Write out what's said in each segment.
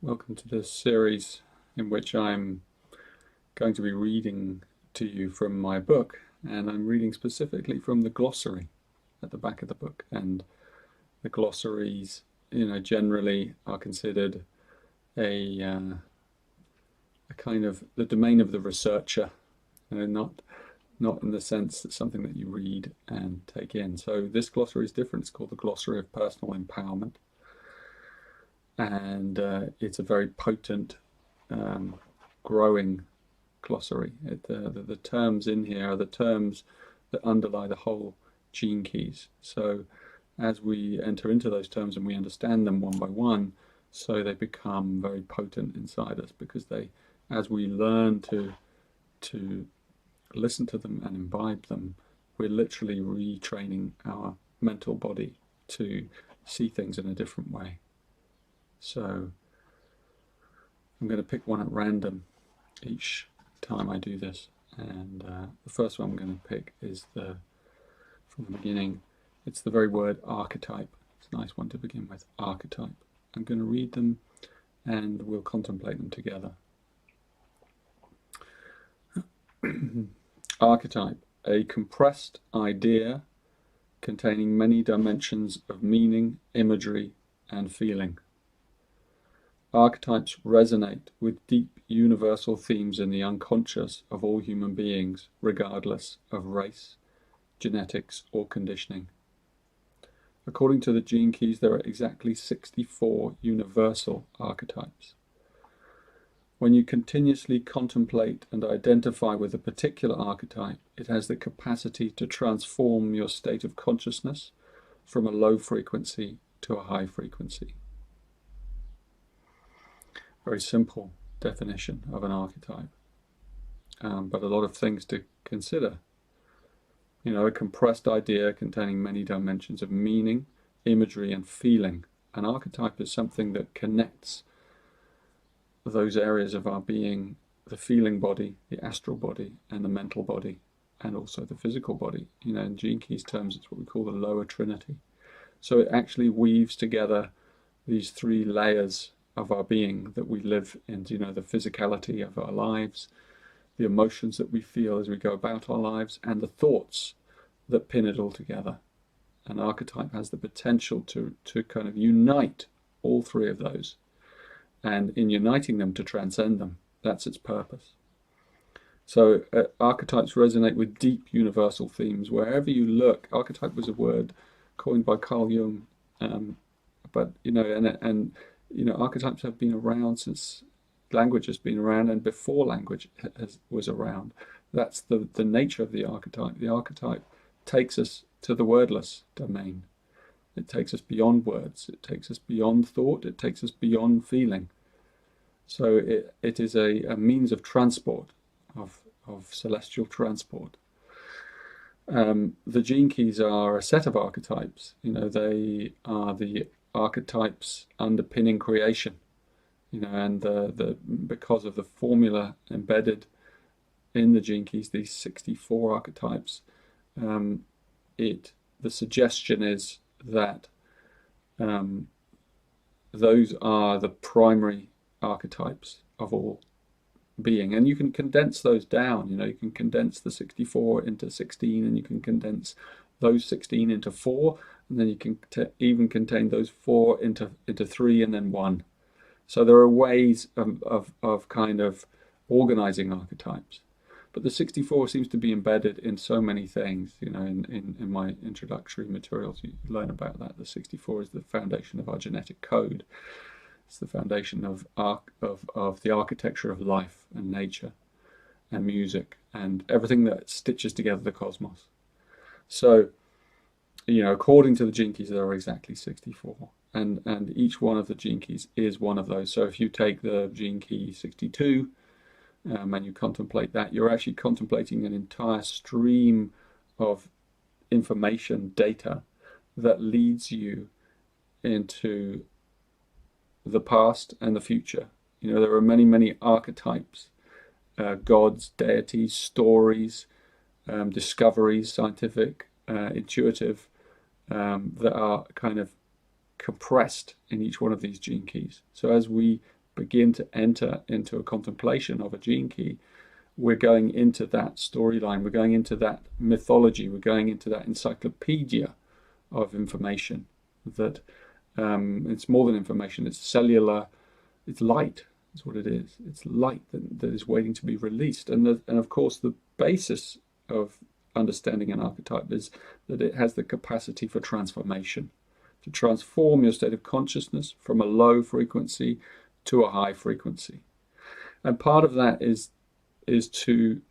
Welcome to this series in which I'm going to be reading to you from my book, and I'm reading specifically from the glossary at the back of the book. And the glossaries, generally are considered a kind of the domain of the researcher, not in the sense that something that you read and take in. So this glossary is different. It's called the Glossary of Personal Empowerment. And it's a very potent, growing glossary. The terms in here are the terms that underlie the whole gene keys. So as we enter into those terms and we understand them one by one, so they become very potent inside us, because as we learn to listen to them and imbibe them, we're literally retraining our mental body to see things in a different way. So I'm going to pick one at random each time I do this, and the first one I'm going to pick is from the beginning. It's the very word archetype. It's a nice one to begin with, archetype. I'm going to read them and we'll contemplate them together. Archetype, a compressed idea containing many dimensions of meaning, imagery, and feeling. Archetypes resonate with deep universal themes in the unconscious of all human beings, regardless of race, genetics, or conditioning. According to the gene keys, there are exactly 64 universal archetypes. When you continuously contemplate and identify with a particular archetype, it has the capacity to transform your state of consciousness from a low frequency to a high frequency. Very simple definition of an archetype, but a lot of things to consider. A compressed idea containing many dimensions of meaning, imagery, and feeling. An archetype is something that connects those areas of our being, the feeling body, the astral body, and the mental body, and also the physical body. In Gene Keys terms, it's what we call the lower trinity. So it actually weaves together these three layers of our being that we live in, the physicality of our lives, the emotions that we feel as we go about our lives, and the thoughts that pin it all together. An archetype has the potential to kind of unite all three of those, and in uniting them, to transcend them. That's its purpose. So archetypes resonate with deep universal themes. Wherever you look, archetype was a word coined by Carl Jung, but archetypes have been around since language has been around, and before language was around. That's the nature of the archetype. The archetype takes us to the wordless domain. It takes us beyond words. It takes us beyond thought. It takes us beyond feeling. So it is a means of transport, of celestial transport. The gene keys are a set of archetypes. They are the archetypes underpinning creation, and because of the formula embedded in the gene keys, these 64 archetypes, the suggestion is that those are the primary archetypes of all being, and you can condense those down. You can condense the 64 into 16, and you can condense those 16 into 4, and then you can even contain those 4 into 3 and then 1. So there are ways of kind of organizing archetypes, but the 64 seems to be embedded in so many things. In my introductory materials, you learn about that. The 64 is the foundation of our genetic code. It's the foundation of the architecture of life and nature and music and everything that stitches together the cosmos. So, according to the gene keys, there are exactly 64, and each one of the gene keys is one of those. So if you take the gene key 62 and you contemplate that, you're actually contemplating an entire stream of information, data, that leads you into the past and the future. There are many, many archetypes, gods, deities, stories, discoveries, scientific, intuitive, that are kind of compressed in each one of these gene keys. So as we begin to enter into a contemplation of a gene key, we're going into that storyline, we're going into that mythology, we're going into that encyclopedia of information that it's more than information, it's cellular, it's light, that's what it is. It's light that is waiting to be released. And of course, the basis of understanding an archetype is that it has the capacity for transformation, to transform your state of consciousness from a low frequency to a high frequency. And part of that is to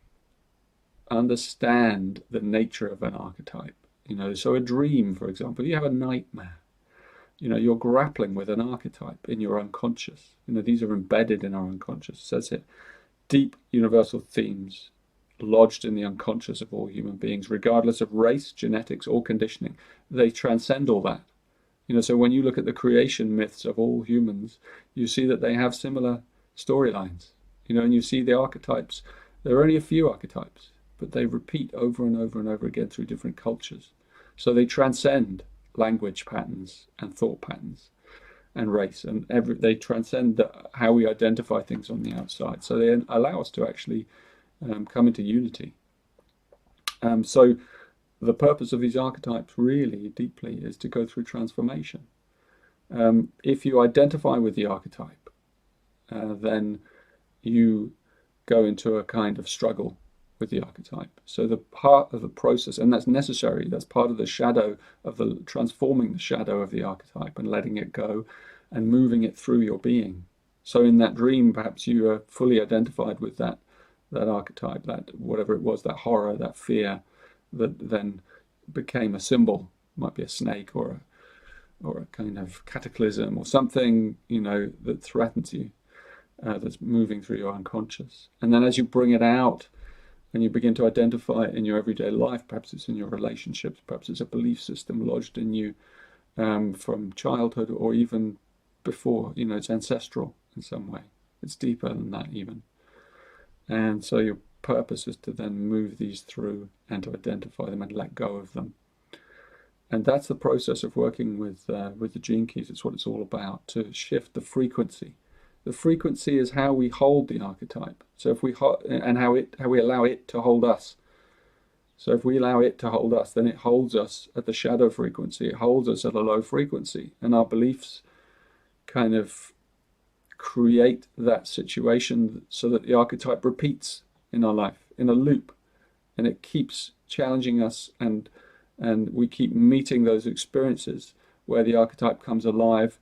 understand the nature of an archetype. So a dream, for example, you have a nightmare. You're grappling with an archetype in your unconscious. These are embedded in our unconscious. It says here, deep universal themes lodged in the unconscious of all human beings, regardless of race, genetics, or conditioning. They transcend all that. So when you look at the creation myths of all humans, you see that they have similar storylines. And you see the archetypes. There are only a few archetypes, but they repeat over and over and over again through different cultures. So they transcend language patterns and thought patterns and race, and they transcend how we identify things on the outside. So they allow us to actually come into unity. So the purpose of these archetypes really deeply is to go through transformation. If you identify with the archetype, then you go into a kind of struggle with the archetype. So the part of the process, and that's necessary, that's part of the shadow of the transforming the shadow of the archetype and letting it go and moving it through your being. So in that dream, perhaps you are fully identified with that archetype, that whatever it was, that horror, that fear, that then became a symbol. It might be a snake or a kind of cataclysm or something, that threatens you, that's moving through your unconscious. And then as you bring it out and you begin to identify it in your everyday life, perhaps it's in your relationships, perhaps it's a belief system lodged in you from childhood or even before, it's ancestral in some way. It's deeper than that even. And so your purpose is to then move these through and to identify them and let go of them. And that's the process of working with the gene keys. It's what it's all about, to shift the frequency. The frequency is how we hold the archetype. So if we and how we allow it to hold us. So if we allow it to hold us, then it holds us at the shadow frequency. It holds us at a low frequency, and our beliefs kind of create that situation so that the archetype repeats in our life in a loop, and it keeps challenging us, and we keep meeting those experiences where the archetype comes alive,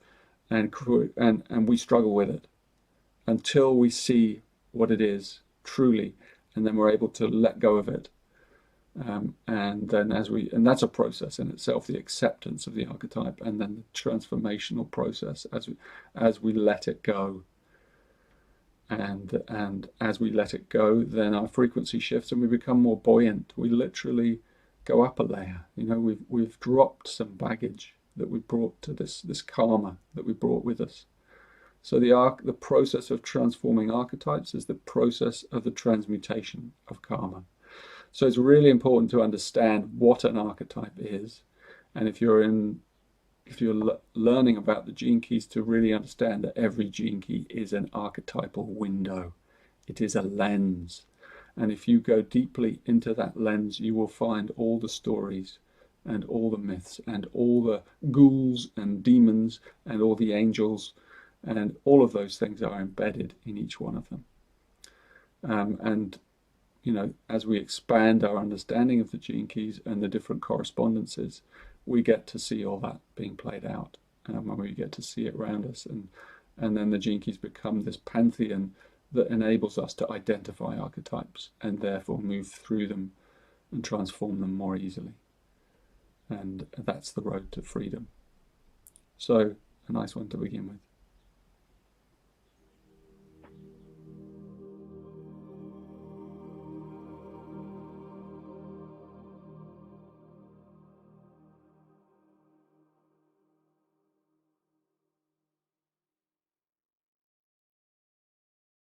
and we struggle with it until we see what it is truly, and then we're able to let go of it. And then and that's a process in itself, the acceptance of the archetype, and then the transformational process as we let it go. And as we let it go, then our frequency shifts and we become more buoyant. We literally go up a layer. We've dropped some baggage that we brought to this karma that we brought with us. So the process of transforming archetypes is the process of the transmutation of karma. So it's really important to understand what an archetype is, and if you're learning about the gene keys, to really understand that every gene key is an archetypal window. It is a lens, and if you go deeply into that lens, you will find all the stories and all the myths and all the ghouls and demons and all the angels, and all of those things are embedded in each one of them. And as we expand our understanding of the gene keys and the different correspondences, we get to see all that being played out, and we get to see it around us, and then the gene keys become this pantheon that enables us to identify archetypes and therefore move through them and transform them more easily. And that's the road to freedom. So, a nice one to begin with.